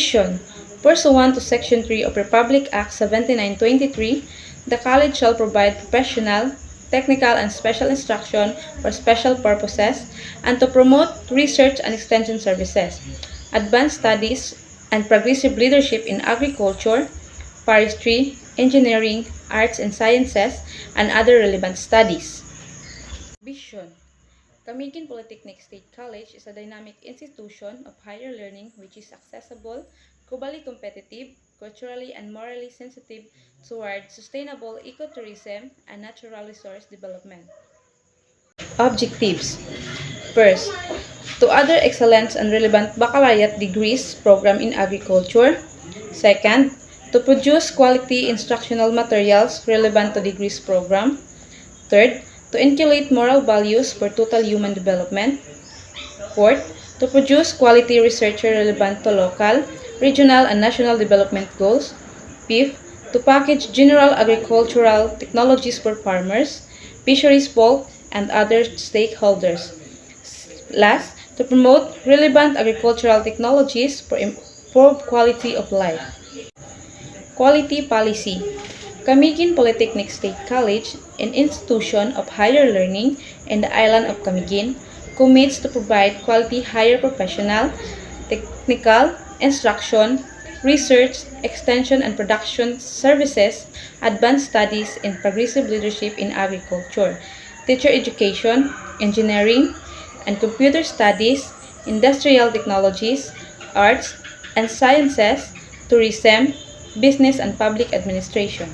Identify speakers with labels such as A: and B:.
A: Vision. Pursuant to Section 3 of Republic Act 7923, the college shall provide professional, technical, and special instruction for special purposes and to promote research and extension services, advanced studies, and progressive leadership in agriculture, forestry, engineering, arts and sciences, and other relevant studies. Vision. Camiguin Polytechnic State College is a dynamic institution of higher learning which is accessible, globally competitive, culturally and morally sensitive toward sustainable ecotourism and natural resource development. Objectives. First, to other excellence and relevant baccalaureate degrees program in agriculture. Second, to produce quality instructional materials relevant to degrees program. Third, to inculcate moral values for total human development. Fourth, to produce quality researcher relevant to local, regional, and national development goals. Fifth, to package general agricultural technologies for farmers, fisheries folk, and other stakeholders. Last, to promote relevant agricultural technologies for improved quality of life. Quality policy. Camiguin Polytechnic State College, an institution of higher learning in the island of Camiguin, commits to provide quality higher professional, technical, instruction, research, extension and production services, advanced studies, and progressive leadership in agriculture, teacher education, engineering, and computer studies, industrial technologies, arts and sciences, tourism, business and public administration.